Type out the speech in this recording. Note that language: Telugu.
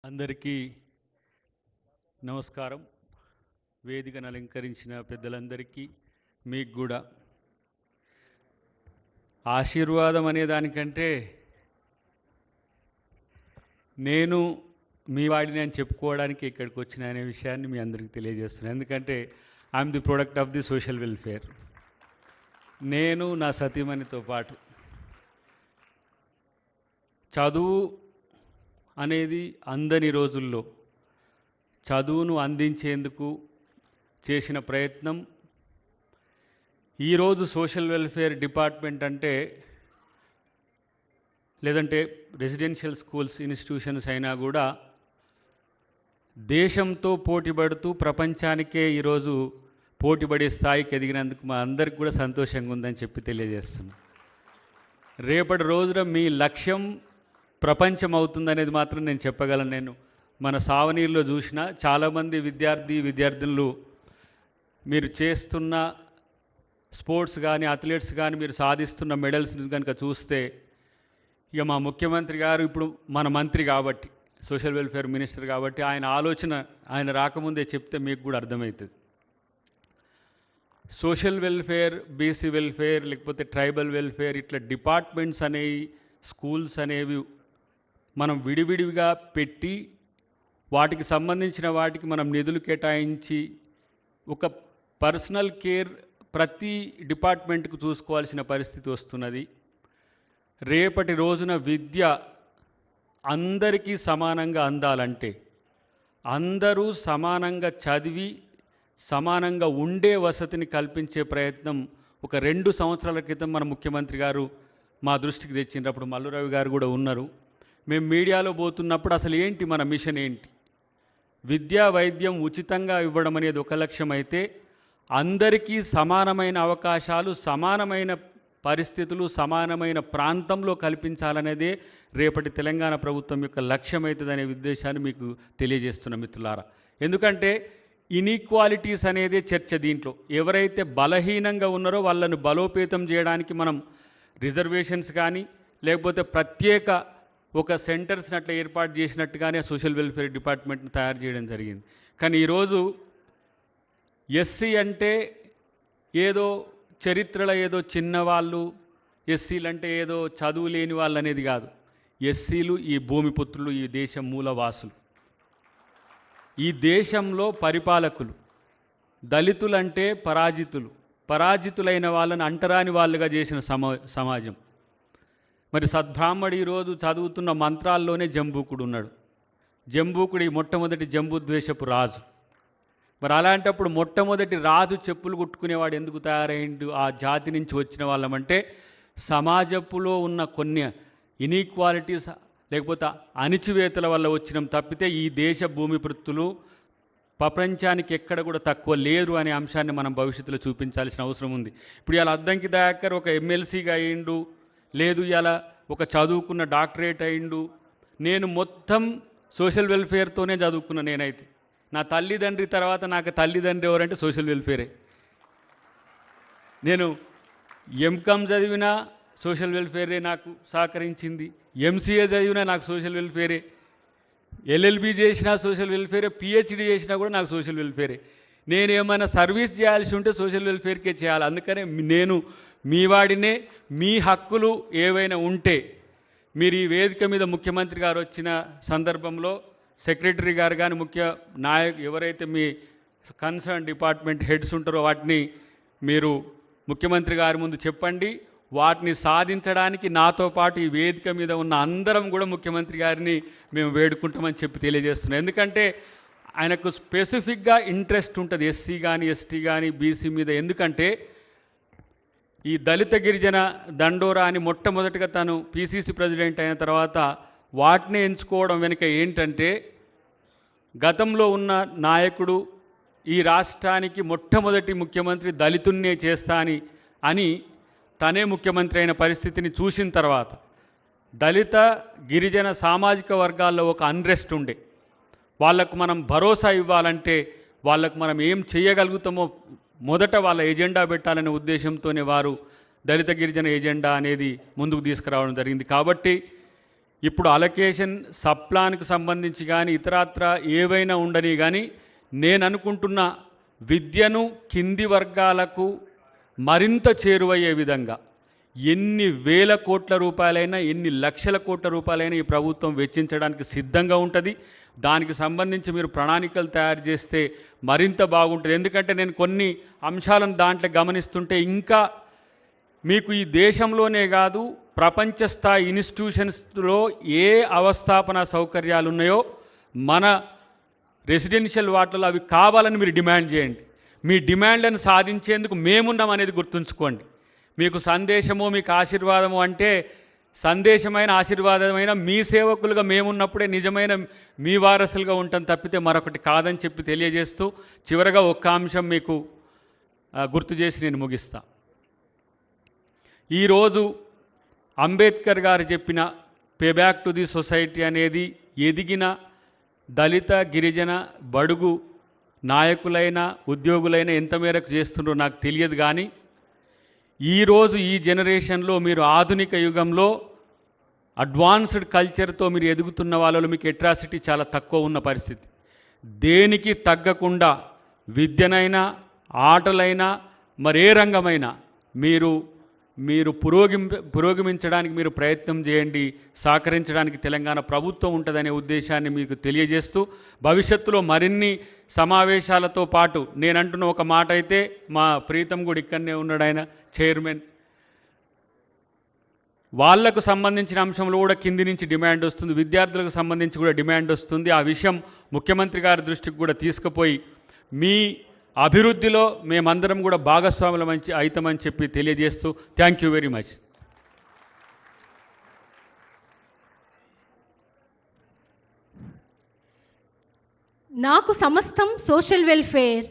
అందరికీ నమస్కారం. వేదికను అలంకరించిన పెద్దలందరికీ మీకు కూడా ఆశీర్వాదం అనే దానికంటే నేను మీ వాడిని అని చెప్పుకోవడానికి ఇక్కడికి వచ్చిన అనే విషయాన్ని మీ అందరికీ తెలియజేస్తున్నాను. ఎందుకంటే I'm the product of the social welfare. నేను నా సతీమణితో పాటు చదువు అనేది అందని రోజుల్లో చదువును అందించేందుకు చేసిన ప్రయత్నం ఈరోజు సోషల్ వెల్ఫేర్ డిపార్ట్మెంట్ అంటే లేదంటే రెసిడెన్షియల్ స్కూల్స్ ఇన్స్టిట్యూషన్స్ అయినా కూడా దేశంతో పోటీపడుతూ ప్రపంచానికే ఈరోజు పోటీపడే స్థాయికి ఎదిగినందుకు మా అందరికి కూడా సంతోషంగా ఉందని చెప్పి తెలియజేస్తున్నాం. రేపటి రోజున మీ లక్ష్యం ప్రపంచం అవుతుందనేది మాత్రం నేను చెప్పగలను. నేను మన సావనీరులో చూసిన చాలామంది విద్యార్థులు మీరు చేస్తున్న స్పోర్ట్స్ కానీ అథ్లెట్స్ కానీ మీరు సాధిస్తున్న మెడల్స్ కనుక చూస్తే ఇక మా ముఖ్యమంత్రి గారు ఇప్పుడు మన మంత్రి కాబట్టి సోషల్ వెల్ఫేర్ మినిస్టర్ కాబట్టి ఆయన ఆలోచన ఆయన రాకముందే చెప్తే మీకు కూడా అర్థమవుతుంది. సోషల్ వెల్ఫేర్, బీసీ వెల్ఫేర్ లేకపోతే ట్రైబల్ వెల్ఫేర్ ఇట్లా డిపార్ట్మెంట్స్ అనేవి స్కూల్స్ అనేవి మనం విడివిడిగా పెట్టి వాటికి సంబంధించిన వాటికి మనం నిధులు కేటాయించి ఒక పర్సనల్ కేర్ ప్రతి డిపార్ట్మెంట్కు చూసుకోవాల్సిన పరిస్థితి వస్తున్నది. రేపటి రోజున విద్య అందరికీ సమానంగా అందాలంటే అందరూ సమానంగా చదివి సమానంగా ఉండే వసతిని కల్పించే ప్రయత్నం ఒక 2 సంవత్సరాల క్రితం మన ముఖ్యమంత్రి గారు మా దృష్టికి తెచ్చినప్పుడు మల్లురవి గారు కూడా ఉన్నారు. మేము మీడియాలో పోతున్నప్పుడు అసలు ఏంటి మన మిషన్ ఏంటి, విద్యా వైద్యం ఉచితంగా ఇవ్వడం అనేది ఒక లక్ష్యం అయితే అందరికీ సమానమైన అవకాశాలు, సమానమైన పరిస్థితులు, సమానమైన ప్రాంతంలో కల్పించాలనేదే రేపటి తెలంగాణ ప్రభుత్వం యొక్క లక్ష్యం అవుతుందనే ఉద్దేశాన్ని మీకు తెలియజేస్తున్న మిత్రులారా. ఎందుకంటే ఇన్ఈక్వాలిటీస్ అనేదే చర్చ. దీంట్లో ఎవరైతే బలహీనంగా ఉన్నారో వాళ్ళను బలోపేతం చేయడానికి మనం రిజర్వేషన్స్ కానీ లేకపోతే ప్రత్యేక ఒక సెంటర్స్ని అట్లా ఏర్పాటు చేసినట్టుగానే సోషల్ వెల్ఫేర్ డిపార్ట్మెంట్ని తయారు చేయడం జరిగింది. కానీ ఈరోజు ఎస్సీ అంటే ఏదో చరిత్రలో ఏదో చిన్నవాళ్ళు, ఎస్సీలు అంటే ఏదో చదువు లేని వాళ్ళు అనేది కాదు. ఎస్సీలు ఈ భూమిపుత్రులు, ఈ దేశం మూలవాసులు, ఈ దేశంలో పరిపాలకులు. దళితులంటే పరాజితులైన వాళ్ళని అంటరాని వాళ్ళుగా చేసిన సమాజం. మరి సద్బ్రాహ్మడు ఈరోజు చదువుతున్న మంత్రాల్లోనే జంబూకుడు ఉన్నాడు. జంబూకుడి మొట్టమొదటి జంబుద్వేషపు రాజు. మరి అలాంటప్పుడు మొట్టమొదటి రాజు చెప్పులు కుట్టుకునేవాడు ఎందుకు తయారైండు? ఆ జాతి నుంచి వచ్చిన వాళ్ళమంటే సమాజపులో ఉన్న కొన్ని ఇన్ఈక్వాలిటీస్ లేకపోతే అణిచివేతల వల్ల వచ్చినాం తప్పితే ఈ దేశ భూమిపుత్రులు ప్రపంచానికి ఎక్కడ కూడా తక్కువ లేరు అనే అంశాన్ని మనం భవిష్యత్తులో చూపించాల్సిన అవసరం ఉంది. ఇప్పుడు ఇలా అద్దంకి దయాకర్ ఒక ఎమ్మెల్సీగా అయ్యిండు, లేదు ఇలా ఒక చదువుకున్న డాక్టరేట్ అయిండు. నేను మొత్తం సోషల్ వెల్ఫేర్తోనే చదువుకున్నా. నేనైతే నా తల్లిదండ్రి తర్వాత నాకు తల్లిదండ్రి ఎవరంటే సోషల్ వెల్ఫేరే. నేను ఎంకామ్ చదివినా సోషల్ వెల్ఫేరే నాకు సహకరించింది, ఎంసీఏ చదివినా నాకు సోషల్ వెల్ఫేరే, ఎల్ఎల్బి చేసినా సోషల్ వెల్ఫేరే, పిహెచ్డి చేసినా కూడా నాకు సోషల్ వెల్ఫేరే. నేను ఏమైనా సర్వీస్ చేయాల్సి ఉంటే సోషల్ వెల్ఫేర్కే చేయాలి. అందుకనే నేను మీ వాడినే. మీ హక్కులు ఏవైనా ఉంటే మీరు ఈ వేదిక మీద ముఖ్యమంత్రి గారు వచ్చిన సందర్భంలో సెక్రటరీ గారు కానీ ఎవరైతే మీ కన్సర్న్ డిపార్ట్మెంట్ హెడ్స్ ఉంటారో వాటిని మీరు ముఖ్యమంత్రి గారి ముందు చెప్పండి. వాటిని సాధించడానికి నాతో పాటు ఈ వేదిక మీద ఉన్న అందరం కూడా ముఖ్యమంత్రి గారిని మేము వేడుకుంటామని చెప్పి తెలియజేస్తున్నాం. ఎందుకంటే ఆయనకు స్పెసిఫిక్గా ఇంట్రెస్ట్ ఉంటుంది ఎస్సీ కానీ ఎస్టీ కానీ బీసీ మీద. ఎందుకంటే ఈ దళిత గిరిజన దండోరా అని మొట్టమొదటిగా తను పిసిసి ప్రెసిడెంట్ అయిన తర్వాత వాటిని ఎంచుకోవడం వెనుక ఏంటంటే గతంలో ఉన్న నాయకుడు ఈ రాష్ట్రానికి మొట్టమొదటి ముఖ్యమంత్రి దళితున్నే చేస్తా అని తనే ముఖ్యమంత్రి అయిన పరిస్థితిని చూసిన తర్వాత దళిత గిరిజన సామాజిక వర్గాల్లో ఒక అన్రెస్ట్ ఉండే. వాళ్లకు మనం భరోసా ఇవ్వాలంటే వాళ్ళకు మనం ఏం చేయగలుగుతామో మొదట వాళ్ళ ఎజెండా పెట్టాలనే ఉద్దేశంతోనే వారు దళిత గిరిజన ఎజెండా అనేది ముందుకు తీసుకురావడం జరిగింది. కాబట్టి ఇప్పుడు అలొకేషన్ సబ్ ప్లాన్కి సంబంధించి కానీ ఇతరత్ర ఏవైనా ఉండని కానీ నేను అనుకుంటున్న విద్యను కింది వర్గాలకు మరింత చేరువయ్యే విధంగా ఎన్ని వేల కోట్ల రూపాయలైనా ఎన్ని లక్షల కోట్ల రూపాయలైనా ఈ ప్రభుత్వం వెచ్చించడానికి సిద్ధంగా ఉంటుంది. దానికి సంబంధించి మీరు ప్రణాళికలు తయారు చేస్తే మరింత బాగుంటుంది. ఎందుకంటే నేను కొన్ని అంశాలను దాంట్లో గమనిస్తుంటే ఇంకా మీకు ఈ దేశంలోనే కాదు ప్రపంచ స్థాయి ఇన్స్టిట్యూషన్స్లో ఏ అవస్థాపన సౌకర్యాలు ఉన్నాయో మన రెసిడెన్షియల్ వాటిలో అవి కావాలని మీరు డిమాండ్ చేయండి. మీ డిమాండ్లను సాధించేందుకు మేమున్నాం అనేది గుర్తుంచుకోండి. మీకు సందేశము మీకు ఆశీర్వాదము అంటే సందేశమైన ఆశీర్వాదమైన మీ సేవకులుగా మేమున్నప్పుడే నిజమైన మీ వారసులుగా ఉంటాం తప్పితే మరొకటి కాదని చెప్పి తెలియజేస్తూ చివరగా ఒక్క అంశం మీకు గుర్తు చేసి నేను ముగిస్తా. ఈరోజు అంబేద్కర్ గారు చెప్పిన pay back to the society అనేది ఎదిగిన దళిత గిరిజన బడుగు నాయకులైన ఉద్యోగులైన ఎంత మేరకు చేస్తుండ్రో నాకు తెలియదు. కానీ ఈరోజు ఈ జనరేషన్లో మీరు ఆధునిక యుగంలో అడ్వాన్స్డ్ కల్చర్తో మీరు ఎదుగుతున్న వాళ్ళలో మీకు అట్రాసిటీ చాలా తక్కువ ఉన్న పరిస్థితి. దేనికి తగ్గకుండా విద్యనైనా ఆటలైనా మరే రంగమైనా మీరు పురోగమించడానికి మీరు ప్రయత్నం చేయండి. సహకరించడానికి తెలంగాణ ప్రభుత్వం ఉంటుందనే ఉద్దేశాన్ని మీకు తెలియజేస్తూ భవిష్యత్తులో మరిన్ని సమావేశాలతో పాటు నేనంటున్న ఒక మాట అయితే మా ప్రీతం కూడా ఇక్కడనే ఉన్నాడు, ఆయన చైర్మన్, వాళ్లకు సంబంధించిన అంశంలో కూడా కింది నుంచి డిమాండ్ వస్తుంది, విద్యార్థులకు సంబంధించి కూడా డిమాండ్ వస్తుంది. ఆ విషయం ముఖ్యమంత్రి గారి దృష్టికి కూడా తీసుకుపోయి మీ అభివృద్ధిలో మేమందరం కూడా భాగస్వాములం అవుతామని చెప్పి తెలియజేస్తూ థ్యాంక్ యూ వెరీ మచ్. నాకు సమస్తం సోషల్ వెల్ఫేర్